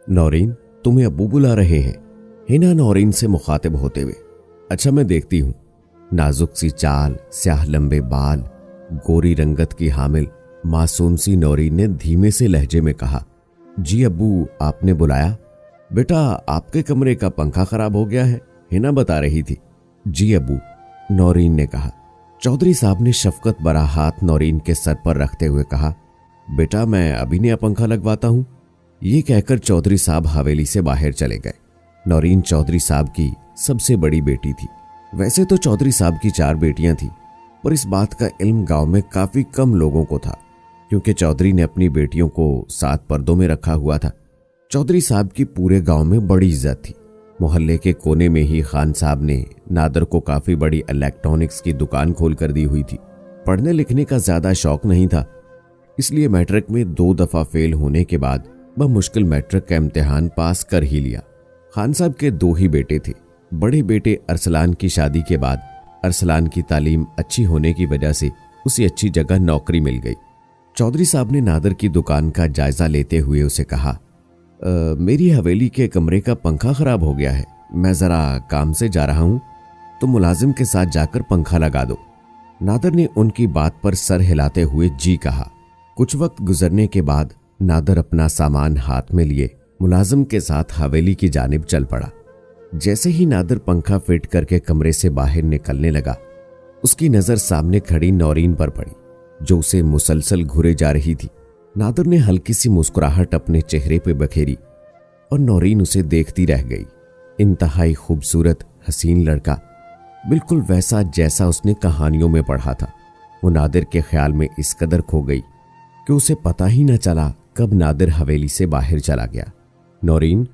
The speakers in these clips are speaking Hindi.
नौरीन, तुम्हें अब्बू बुला रहे हैं। हिना नौरीन से मुखातिब होते हुए, अच्छा मैं देखती हूं। नाजुक सी चाल, स्याह लंबे बाल, गोरी रंगत की हामिल मासूम सी नौरीन ने धीमे से लहजे में कहा, जी अब्बू, आपने बुलाया? बेटा, आपके कमरे का पंखा खराब हो गया है, हिना बता रही थी। जी अब्बू, नौरीन ने कहा। चौधरी साहब ने शफकत भरा हाथ नौरीन के सर पर रखते हुए कहा, बेटा मैं अभी नया पंखा लगवाता हूं। ये कहकर चौधरी साहब हवेली से बाहर चले गए। नौरीन चौधरी साहब की सबसे बड़ी बेटी थी। वैसे तो चौधरी साहब की 4 बेटियां थीं, पर इस बात का इल्म गांव में काफी कम लोगों को था, क्योंकि चौधरी ने अपनी बेटियों को 7 पर्दों में रखा हुआ था। चौधरी साहब की पूरे गांव में बड़ी इज्जत थी। मोहल्ले के कोने में ही खान साहब ने नादर को काफी बड़ी इलेक्ट्रॉनिक्स की दुकान खोल कर दी हुई थी। पढ़ने लिखने का ज्यादा शौक नहीं था, इसलिए मैट्रिक में 2 दफा फेल होने के बाद वह मुश्किल मैट्रिक का इम्तिहान पास कर ही लिया। खान साहब के 2 ही बेटे थे। बड़े बेटे अरसलान की शादी के बाद अरसलान की तालीम अच्छी होने की वजह से उसे अच्छी जगह नौकरी मिल गई। चौधरी साहब ने नादर की दुकान का जायजा लेते हुए उसे कहा, मेरी हवेली के कमरे का पंखा खराब हो गया है, मैं जरा काम से जा रहा हूं, तो मुलाजिम के साथ जाकर पंखा लगा दो। नादर ने उनकी बात पर सर हिलाते हुए जी कहा। कुछ वक्त गुजरने के बाद नादर अपना सामान हाथ में लिए मुलाजिम के साथ हवेली की जानिब चल पड़ा। जैसे ही नादर पंखा फिट करके कमरे से बाहर निकलने लगा, उसकी नजर सामने खड़ी नौरीन पर पड़ी, जो उसे मुसलसल घूरे जा रही थी। नादर ने हल्की सी मुस्कुराहट अपने चेहरे पे बखेरी और नौरीन उसे देखती रह गई। इंतहाई खूबसूरत हसीन लड़का, बिल्कुल वैसा जैसा उसने कहानियों में पढ़ा था। वो नादिर के ख्याल में इस कदर खो गई कि उसे पता ही न चला कब नादिर हवेली से बाहर चला गया। नौरीन,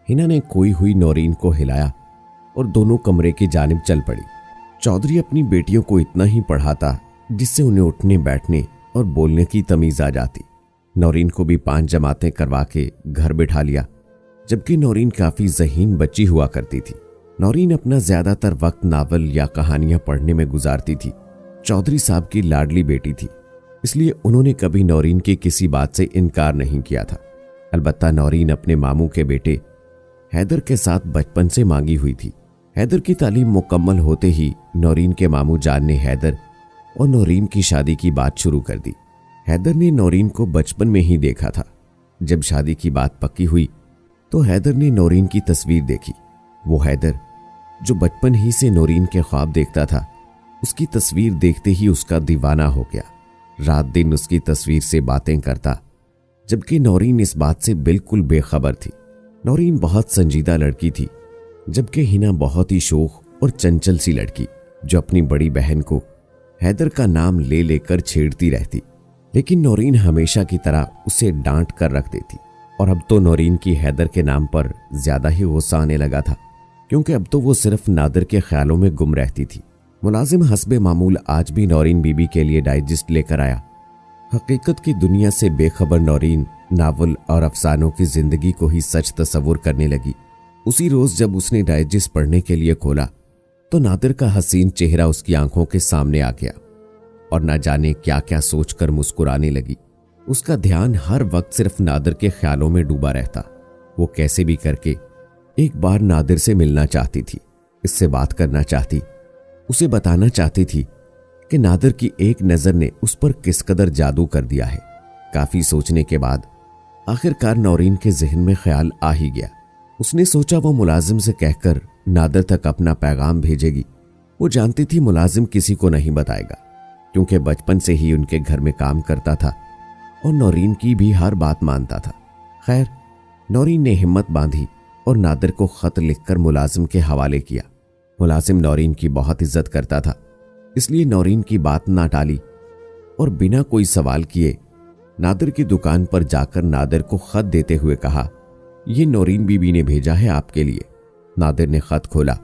हिना ने खोई हुई नौरीन को हिलाया और दोनों कमरे की जानिब चल पड़ी। चौधरी अपनी बेटियों को इतना ही पढ़ाता जिससे उन्हें उठने बैठने और बोलने की तमीज आ जाती। नौरीन को भी 5 जमातें करवा के घर बिठा लिया, जबकि नौरीन काफी ज़हीन बच्ची हुआ करती थी। नौरीन अपना ज्यादातर वक्त नावल या कहानियां पढ़ने में गुजारती थी। चौधरी साहब की लाडली बेटी थी, इसलिए उन्होंने कभी नौरीन की किसी बात से इनकार नहीं किया था। अलबत्ता नौरीन अपने मामू के बेटे हैदर के साथ बचपन से मांगी हुई थी। हैदर की तालीम मुकम्मल होते ही नौरीन के मामू जान ने हैदर और नौरीन की शादी की बात शुरू कर दी। हैदर ने नौरीन को बचपन में ही देखा था। जब शादी की बात पक्की हुई तो हैदर ने नौरीन की तस्वीर देखी। वो हैदर जो बचपन ही से नौरीन के ख्वाब देखता था, उसकी तस्वीर देखते ही उसका दीवाना हो गया। रात दिन उसकी तस्वीर से बातें करता, जबकि नौरीन इस बात से बिल्कुल बेखबर थी। नौरीन बहुत संजीदा लड़की थी, जबकि हिना बहुत ही शोख और चंचल सी लड़की, जो अपनी बड़ी बहन को हैदर का नाम ले लेकर छेड़ती रहती। लेकिन नौरीन हमेशा की तरह उसे डांट कर रख देती। और अब तो नौरीन की हैदर के नाम पर ज्यादा ही गुस्सा आने लगा था, क्योंकि अब तो वो सिर्फ नादिर के ख्यालों में गुम रहती थी। मुलाजिम हस्बे मामूल आज भी नौरीन बीबी के लिए डाइजेस्ट लेकर आया। हकीकत की दुनिया से बेखबर नौरीन नावल और अफसानों की जिंदगी को ही सच तस्वुर करने लगी। उसी रोज जब उसने डाइजेस्ट पढ़ने के लिए खोला तो नादिर का हसीन चेहरा उसकी आंखों के सामने आ गया और न जाने क्या क्या सोचकर मुस्कुराने लगी। उसका ध्यान हर वक्त सिर्फ नादिर के ख्यालों में डूबा रहता। वो कैसे भी करके एक बार नादिर से मिलना चाहती थी, इससे बात करना चाहती, उसे बताना चाहती थी कि नादिर की एक नजर ने उस पर किस कदर जादू कर दिया है। काफी सोचने के बाद आखिरकार नौरीन के जहन में ख्याल आ ही गया। उसने सोचा वो मुलाजिम से कहकर नादिर तक अपना पैगाम भेजेगी। वो जानती थी मुलाजिम किसी को नहीं बताएगा, क्योंकि बचपन से ही उनके घर में काम करता था और नौरीन की भी हर बात मानता था। खैर, नौरीन ने हिम्मत बांधी और नादिर को खत लिखकर मुलाजिम के हवाले किया। मुलाजिम नौरीन की बहुत इज्जत करता था, इसलिए नौरीन की बात ना टाली और बिना कोई सवाल किए नादिर की दुकान पर जाकर नादिर को खत देते हुए कहा, ये नौरीन बीबी ने भेजा है आपके लिए। नादिर ने खत खोला,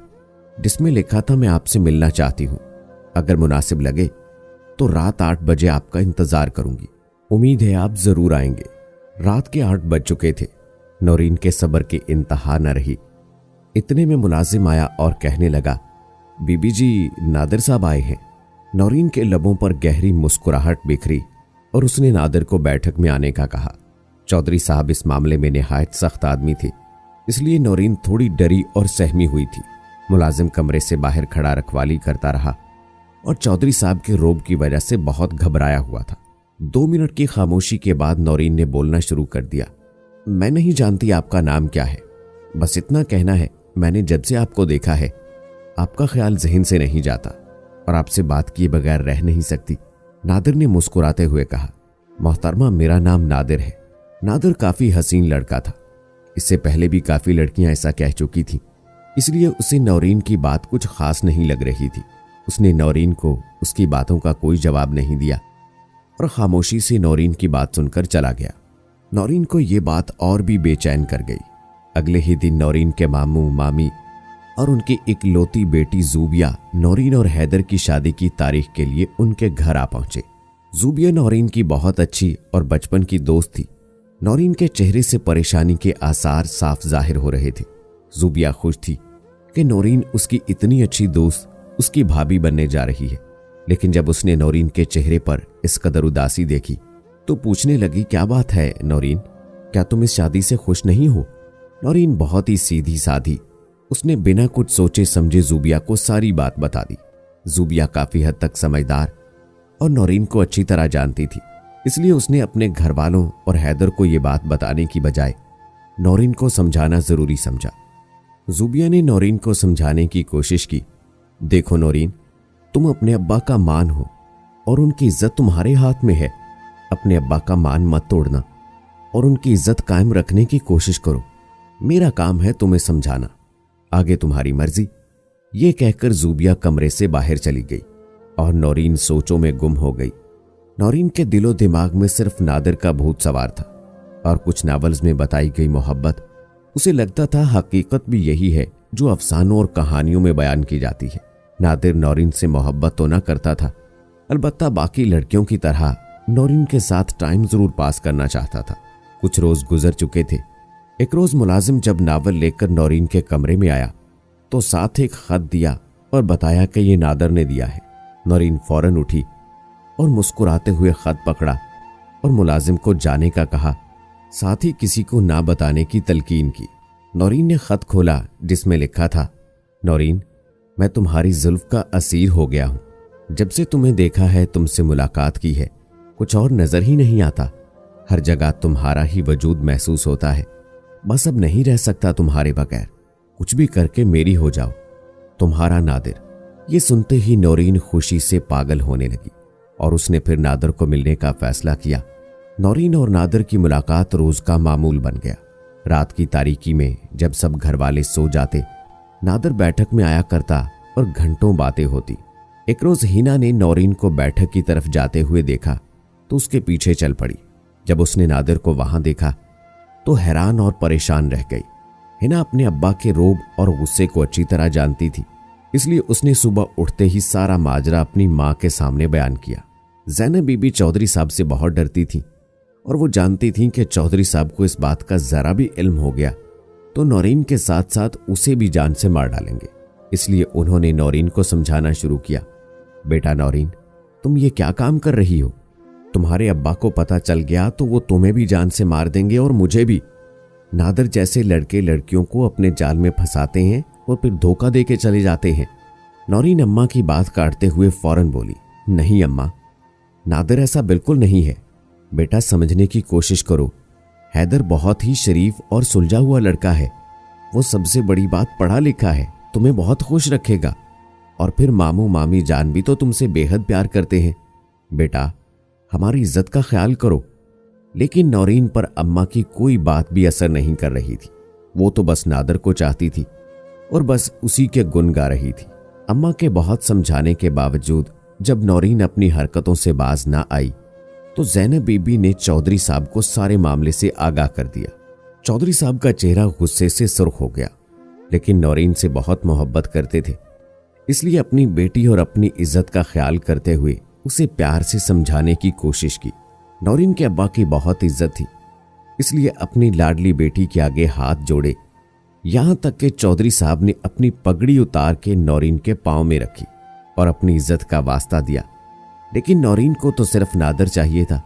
जिसमें लिखा था, मैं आपसे मिलना चाहती हूं, अगर मुनासिब लगे तो रात 8 बजे आपका इंतजार करूंगी। उम्मीद है आप जरूर आएंगे। रात के 8 बज चुके थे। नौरीन के सब्र की इंतहा न रही। इतने में मुलाजिम आया और कहने लगा, बीबी जी, नादिर साहब आए हैं। नौरीन के लबों पर गहरी मुस्कुराहट बिखरी और उसने नादिर को बैठक में आने का कहा। चौधरी साहब इस मामले में निहायत सख्त आदमी थे, इसलिए नौरीन थोड़ी डरी और सहमी हुई थी। मुलाजिम कमरे से बाहर खड़ा रखवाली करता रहा और चौधरी साहब के रोब की वजह से बहुत घबराया हुआ था। 2 मिनट की खामोशी के बाद नौरीन ने बोलना शुरू कर दिया। मैं नहीं जानती आपका नाम क्या है, बस इतना कहना है, मैंने जब से आपको देखा है आपका ख्याल जहन से नहीं जाता और आपसे बात किए बगैर रह नहीं सकती। नादिर ने मुस्कुराते हुए कहा, मोहतरमा मेरा नाम नादिर है। नादिर काफी हसीन लड़का था। इससे पहले भी काफी लड़कियां ऐसा कह चुकी थीं, इसलिए उसे नौरीन की बात कुछ खास नहीं लग रही थी। उसने नौरीन को उसकी बातों का कोई जवाब नहीं दिया और खामोशी से नौरीन की बात सुनकर चला गया। नौरीन को ये बात और भी बेचैन कर गई। अगले ही दिन नौरीन के मामू मामी और उनकी इकलौती बेटी जूबिया नौरीन और हैदर की शादी की तारीख के लिए उनके घर आ पहुंचे। जूबिया नौरीन की बहुत अच्छी और बचपन की दोस्त थी। नौरीन के चेहरे से परेशानी के आसार साफ जाहिर हो रहे थे। जूबिया खुश थी कि नौरीन उसकी इतनी अच्छी दोस्त उसकी भाभी बनने जा रही है, लेकिन जब उसने नौरीन के चेहरे पर इस कदर उदासी देखी तो पूछने लगी, क्या बात है नौरीन, क्या तुम इस शादी से खुश नहीं हो? नौरीन बहुत ही सीधी साधी, उसने बिना कुछ सोचे समझे जूबिया को सारी बात बता दी। जूबिया काफी हद तक समझदार और नौरीन को अच्छी तरह जानती थी, इसलिए उसने अपने घर वालों और हैदर को ये बात बताने की बजाय नौरीन को समझाना जरूरी समझा। जूबिया ने नौरीन को समझाने की कोशिश की, देखो नौरीन, तुम अपने अब्बा का मान हो और उनकी इज्जत तुम्हारे हाथ में है। अपने अब्बा का मान मत तोड़ना और उनकी इज्जत कायम रखने की कोशिश करो। मेरा काम है तुम्हें समझाना, आगे तुम्हारी मर्जी। ये कहकर जूबिया कमरे से बाहर चली गई और नौरीन सोचों में गुम हो गई। नौरीन के दिलो दिमाग में सिर्फ नादिर का भूत सवार था और कुछ नावल्स में बताई गई मोहब्बत उसे लगता था हकीकत भी यही है जो अफसानों और कहानियों में बयान की जाती है। नादिर नौरीन से मोहब्बत तो न करता था, अलबत्ता बाकी लड़कियों की तरह नौरीन के साथ टाइम जरूर पास करना चाहता था। कुछ रोज गुजर चुके थे। एक रोज मुलाजिम जब नावल लेकर नौरीन के कमरे में आया तो साथ एक खत दिया और बताया कि ये नादिर ने दिया है। नौरीन फौरन उठी और मुस्कुराते हुए खत पकड़ा और मुलाजिम को जाने का कहा, साथ ही किसी को ना बताने की तलकीन की। नौरीन ने खत खोला जिसमें लिखा था, नौरीन, मैं तुम्हारी जुल्फ का असीर हो गया हूं। जब से तुम्हें देखा है, तुमसे मुलाकात की है, कुछ और नजर ही नहीं आता। हर जगह तुम्हारा ही वजूद महसूस होता है। बस अब नहीं रह सकता तुम्हारे बगैर। कुछ भी करके मेरी हो जाओ, तुम्हारा नादिर। ये सुनते ही नौरीन खुशी से पागल होने लगी और उसने फिर नादिर को मिलने का फैसला किया। नौरीन और नादिर की मुलाकात रोज का मामूल बन गया। रात की तारीकी में जब सब घर वाले सो जाते, नादिर बैठक में आया करता और घंटों बातें होती। एक रोज हिना ने नौरीन को बैठक की तरफ जाते हुए देखा तो उसके पीछे चल पड़ी। जब उसने नादिर को वहां देखा तो हैरान और परेशान रह गई। हिना अपने अब्बा के रोब और गुस्से को अच्छी तरह जानती थी, इसलिए उसने सुबह उठते ही सारा माजरा अपनी माँ के सामने बयान किया। ज़ैनब बीबी चौधरी साहब से बहुत डरती थी और वो जानती थी कि चौधरी साहब को इस बात का जरा भी इल्म हो गया तो नौरीन के साथ साथ उसे भी जान से मार डालेंगे। इसलिए उन्होंने नौरीन को समझाना शुरू किया, बेटा नौरीन, तुम ये क्या काम कर रही हो? तुम्हारे अब्बा को पता चल गया तो वो तुम्हें भी जान से मार देंगे और मुझे भी। नादिर जैसे लड़के लड़कियों को अपने जाल में फंसाते हैं और फिर धोखा दे के चले जाते हैं। नौरीन अम्मा की बात काटते हुए फौरन बोली, नहीं अम्मा, नादिर ऐसा बिल्कुल नहीं है। बेटा समझने की कोशिश करो। हैदर बहुत ही शरीफ और सुलझा हुआ लड़का है। वो सबसे बड़ी बात पढ़ा लिखा है, तुम्हें बहुत खुश रखेगा। और फिर मामू मामी जान भी तो तुमसे बेहद प्यार करते हैं। बेटा हमारी इज्जत का ख्याल करो। लेकिन नौरीन पर अम्मा की कोई बात भी असर नहीं कर रही थी। वो तो बस नादिर को चाहती थी और बस उसी के गुण गा रही थी। अम्मा के बहुत समझाने के बावजूद जब नौरीन अपनी हरकतों से बाज ना आई तो ज़ैनब बीबी ने चौधरी साहब को सारे मामले से आगाह कर दिया। चौधरी साहब का चेहरा गुस्से से सुर्ख हो गया, लेकिन नौरीन से बहुत मोहब्बत करते थे, इसलिए अपनी बेटी और अपनी इज्जत का ख्याल करते हुए उसे प्यार से समझाने की कोशिश की। नौरीन के अब्बा की बहुत इज्जत थी, इसलिए अपनी लाडली बेटी के आगे हाथ जोड़े, यहां तक कि चौधरी साहब ने अपनी पगड़ी उतार के नौरीन के पांव में रखी और अपनी इज्जत का वास्ता दिया। लेकिन नौरीन को तो सिर्फ नादिर चाहिए था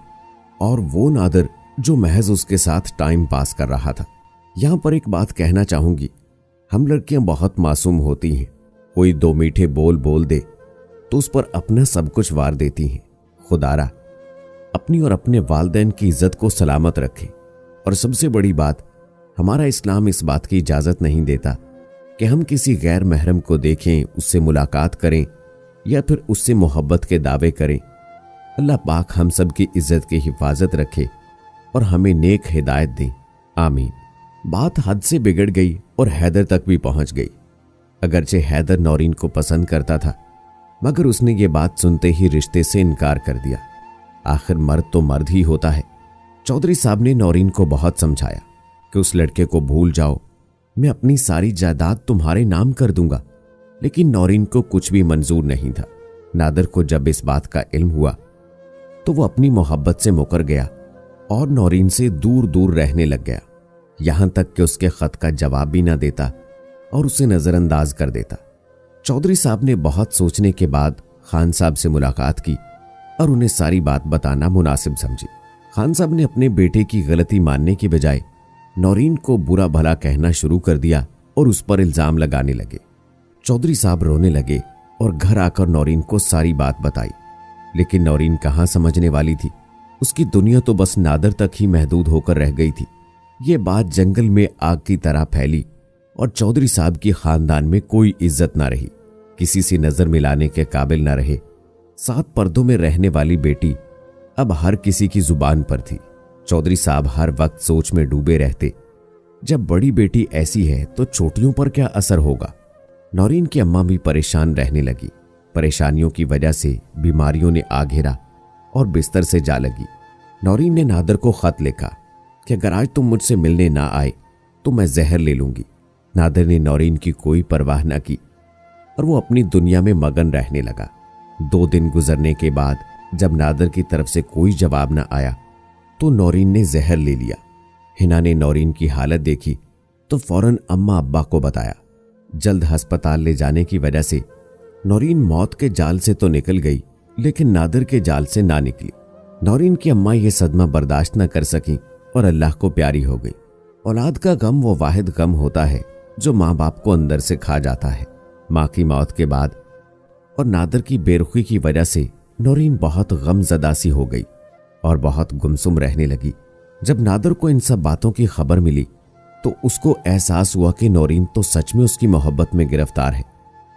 और वो नादिर जो महज उसके साथ टाइम पास कर रहा था। यहां पर एक बात कहना चाहूंगी, हम लड़कियां बहुत मासूम होती हैं। कोई दो मीठे बोल बोल दे तो उस पर अपना सब कुछ वार देती हैं। खुदारा अपनी और अपने वालिदैन की इज्जत को सलामत रखे। और सबसे बड़ी बात, हमारा इस्लाम इस बात की इजाजत नहीं देता कि हम किसी गैर महरम को देखें, उससे मुलाकात करें या फिर उससे मोहब्बत के दावे करें। अल्लाह पाक हम सब की इज्जत की हिफाजत रखे और हमें नेक हिदायत दें, आमीन। बात हद से बिगड़ गई और हैदर तक भी पहुंच गई। अगरचे हैदर नौरीन को पसंद करता था, मगर उसने ये बात सुनते ही रिश्ते से इनकार कर दिया। आखिर मर्द तो मर्द ही होता है। चौधरी साहब ने नौरीन को बहुत समझाया कि उस लड़के को भूल जाओ, मैं अपनी सारी जायदाद तुम्हारे नाम कर दूंगा, लेकिन नौरीन को कुछ भी मंजूर नहीं था। नादर को जब इस बात का इल्म हुआ तो वो अपनी मोहब्बत से मुकर गया और नौरीन से दूर दूर रहने लग गया, यहां तक कि उसके खत का जवाब भी ना देता और उसे नजरअंदाज कर देता। चौधरी साहब ने बहुत सोचने के बाद खान साहब से मुलाकात की और उन्हें सारी बात बताना मुनासिब समझी। खान साहब ने अपने बेटे की गलती मानने की बजाय नौरीन को बुरा भला कहना शुरू कर दिया और उस पर इल्जाम लगाने लगे। चौधरी साहब रोने लगे और घर आकर नौरीन को सारी बात बताई, लेकिन नौरीन कहाँ समझने वाली थी। उसकी दुनिया तो बस नादर तक ही महदूद होकर रह गई थी। ये बात जंगल में आग की तरह फैली और चौधरी साहब की खानदान में कोई इज्जत ना रही, किसी से नजर मिलाने के काबिल ना रहे। 7 पर्दों में रहने वाली बेटी अब हर किसी की जुबान पर थी। चौधरी साहब हर वक्त सोच में डूबे रहते, जब बड़ी बेटी ऐसी है तो छोटियों पर क्या असर होगा। नौरीन की अम्मा भी परेशान रहने लगी। परेशानियों की वजह से बीमारियों ने आ घेरा और बिस्तर से जा लगी। नौरीन ने नादर को खत लिखा कि अगर आज तुम मुझसे मिलने ना आए तो मैं जहर ले लूंगी। नादर ने नौरीन की कोई परवाह न की और वो अपनी दुनिया में मगन रहने लगा। 2 दिन गुजरने के बाद जब नादर की तरफ से कोई जवाब न आया तो नौरीन ने जहर ले लिया। हिना ने नौरीन की हालत देखी तो फौरन अम्मा अब्बा को बताया। जल्द अस्पताल ले जाने की वजह से नौरीन मौत के जाल से तो निकल गई, लेकिन नादर के जाल से ना निकली। नौरीन की अम्मा ये सदमा बर्दाश्त न कर सकी और अल्लाह को प्यारी हो गई। औलाद का गम वो वाहिद गम होता है जो माँ बाप को अंदर से खा जाता है। माँ की मौत के बाद और नादर की बेरुखी की वजह से नौरीन बहुत गमज़दा सी हो गई और बहुत गुमसुम रहने लगी। जब नादर को इन सब बातों की खबर मिली तो उसको एहसास हुआ कि नौरीन तो सच में उसकी मोहब्बत में गिरफ्तार है।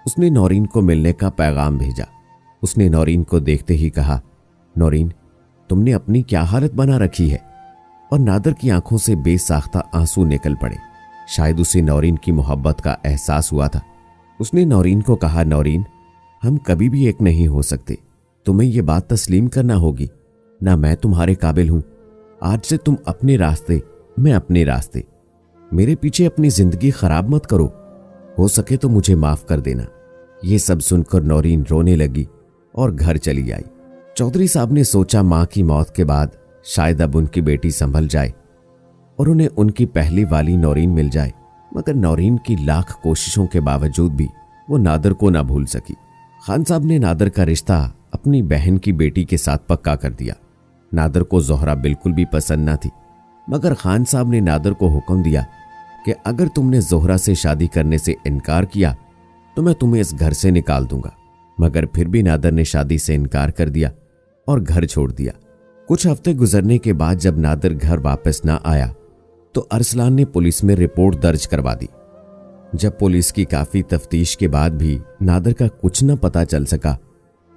उसने नौरीन को मिलने का पैगाम भेजा। उसने नौरीन को देखते ही कहा, नौरीन तुमने अपनी क्या हालत बना रखी है। और नादर की आंखों से बेसाख्ता आंसू निकल पड़े। शायद उसे नौरीन की मोहब्बत का एहसास हुआ था। उसने नौरीन को कहा, नौरीन हम कभी भी एक नहीं हो सकते, तुम्हें यह बात तस्लीम करना होगी। ना मैं तुम्हारे काबिल हूं। आज से तुम अपने रास्ते, मैं अपने रास्ते। मेरे पीछे अपनी जिंदगी खराब मत करो। हो सके तो मुझे माफ कर देना। ये सब सुनकर नौरीन रोने लगी और घर चली आई। चौधरी साहब ने सोचा मां की मौत के बाद शायद अब उनकी बेटी संभल जाए और उन्हें उनकी पहली वाली नौरीन मिल जाए, मगर नौरीन की लाख कोशिशों के बावजूद भी वो नादर को ना भूल सकी। खान साहब ने नादर का रिश्ता अपनी बहन की बेटी के साथ पक्का कर दिया। नादर को जोहरा बिल्कुल भी पसंद ना थी, मगर खान साहब ने नादर को हुक्म दिया कि अगर तुमने जोहरा से शादी करने से इनकार किया तो मैं तुम्हें इस घर से निकाल दूंगा। मगर फिर भी नादर ने शादी से इनकार कर दिया और घर छोड़ दिया। कुछ हफ्ते गुजरने के बाद जब नादर घर वापस ना आया तो अरसलान ने पुलिस में रिपोर्ट दर्ज करवा दी। जब पुलिस की काफी तफ्तीश के बाद भी नादर का कुछ न पता चल सका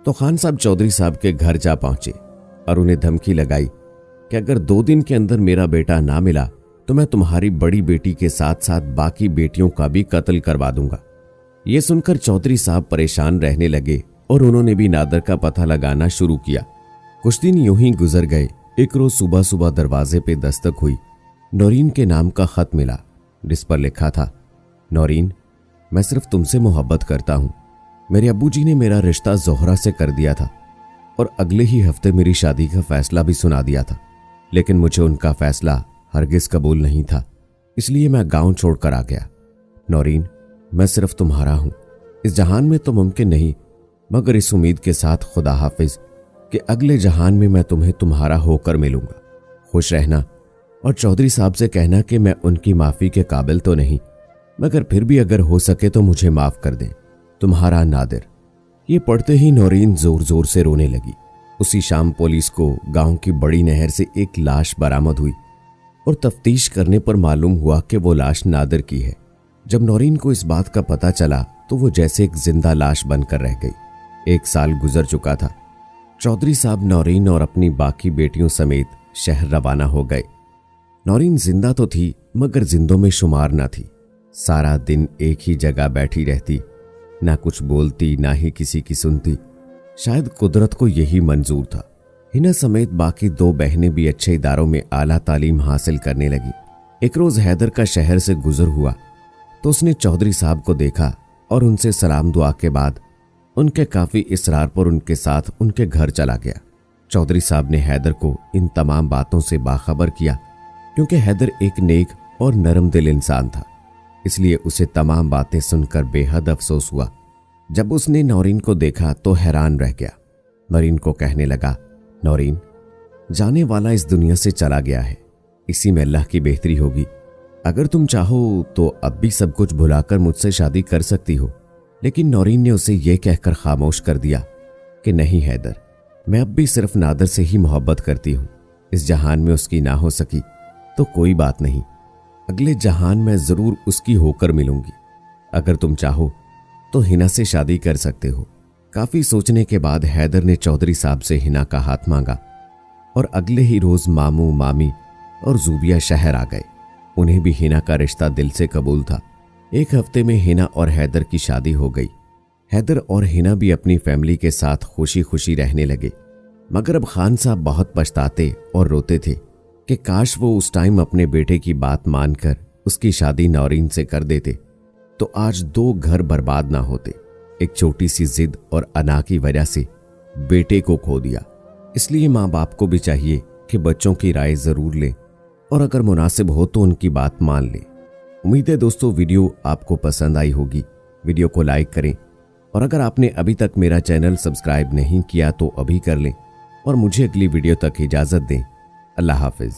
तो खान साहब चौधरी साहब के घर जा पहुंचे और उन्हें धमकी लगाई कि अगर 2 दिन के अंदर मेरा बेटा ना मिला तो मैं तुम्हारी बड़ी बेटी के साथ साथ बाकी बेटियों का भी कत्ल करवा दूंगा। ये सुनकर चौधरी साहब परेशान रहने लगे और उन्होंने भी नादर का पता लगाना शुरू किया। कुछ दिन यूं ही गुजर गए। एक रोज सुबह सुबह दरवाजे पे दस्तक हुई। नौरीन के नाम का खत मिला, जिस पर लिखा था, नौरीन मैं सिर्फ तुमसे मोहब्बत करता हूं। मेरे अब्बूजी ने मेरा रिश्ता जोहरा से कर दिया था और अगले ही हफ्ते मेरी शादी का फैसला भी सुना दिया था, लेकिन मुझे उनका फैसला हरगिज कबूल नहीं था, इसलिए मैं गांव छोड़कर आ गया। नौरीन मैं सिर्फ तुम्हारा हूं। इस जहान में तो मुमकिन नहीं, मगर इस उम्मीद के साथ खुदा हाफिज कि अगले जहान में मैं तुम्हें तुम्हारा होकर मिलूंगा। खुश रहना और चौधरी साहब से कहना कि मैं उनकी माफ़ी के काबिल तो नहीं, मगर फिर भी अगर हो सके तो मुझे माफ़ कर दें। तुम्हारा नादिर। ये पढ़ते ही नौरीन जोर जोर से रोने लगी। उसी शाम पुलिस को गांव की बड़ी नहर से एक लाश बरामद हुई और तफ्तीश करने पर मालूम हुआ कि वो लाश नादिर की है। जब नौरीन को इस बात का पता चला तो वो जैसे एक जिंदा लाश बनकर रह गई। 1 साल गुजर चुका था। चौधरी साहब नौरीन और अपनी बाकी बेटियों समेत शहर रवाना हो गए। नौरीन जिंदा तो थी मगर जिंदों में शुमार ना थी। सारा दिन एक ही जगह बैठी रहती, ना कुछ बोलती ना ही किसी की सुनती। शायद कुदरत को यही मंजूर था। हिना समेत बाकी 2 बहनें भी अच्छे इदारों में आला तालीम हासिल करने लगी। एक रोज हैदर का शहर से गुजर हुआ तो उसने चौधरी साहब को देखा और उनसे सलाम दुआ के बाद उनके काफी इसरार पर उनके साथ उनके घर चला गया। चौधरी साहब ने हैदर को इन तमाम बातों से बाखबर किया क्योंकि हैदर एक नेक और नरम दिल इंसान था, इसलिए उसे तमाम बातें सुनकर बेहद अफसोस हुआ। जब उसने नौरीन को देखा तो हैरान रह गया। नौरीन को कहने लगा, नौरीन, जाने वाला इस दुनिया से चला गया है, इसी में अल्लाह की बेहतरी होगी। अगर तुम चाहो तो अब भी सब कुछ भुलाकर मुझसे शादी कर सकती हो। लेकिन नौरीन ने उसे यह कहकर खामोश कर दिया कि नहीं हैदर, मैं अब भी सिर्फ नादर से ही मोहब्बत करती हूँ। इस जहान में उसकी ना हो सकी तो कोई बात नहीं, अगले जहान में जरूर उसकी होकर मिलूंगी। अगर तुम चाहो तो हिना से शादी कर सकते हो। काफी सोचने के बाद हैदर ने चौधरी साहब से हिना का हाथ मांगा और अगले ही रोज मामू, मामी और जूबिया शहर आ गए। उन्हें भी हिना का रिश्ता दिल से कबूल था। 1 हफ्ते में हिना और हैदर की शादी हो गई। हैदर और हिना भी अपनी फैमिली के साथ खुशी खुशी रहने लगे। मगर अब खान साहब बहुत पछताते और रोते थे कि काश वो उस टाइम अपने बेटे की बात मानकर उसकी शादी नौरीन से कर देते तो आज 2 घर बर्बाद ना होते। एक छोटी सी जिद और अना की वजह से बेटे को खो दिया। इसलिए माँ बाप को भी चाहिए कि बच्चों की राय जरूर लें और अगर मुनासिब हो तो उनकी बात मान लें। उम्मीद है दोस्तों वीडियो आपको पसंद आई होगी। वीडियो को लाइक करें और अगर आपने अभी तक मेरा चैनल सब्सक्राइब नहीं किया तो अभी कर लें और मुझे अगली वीडियो तक इजाज़त दें। अल्लाह हाफिज़।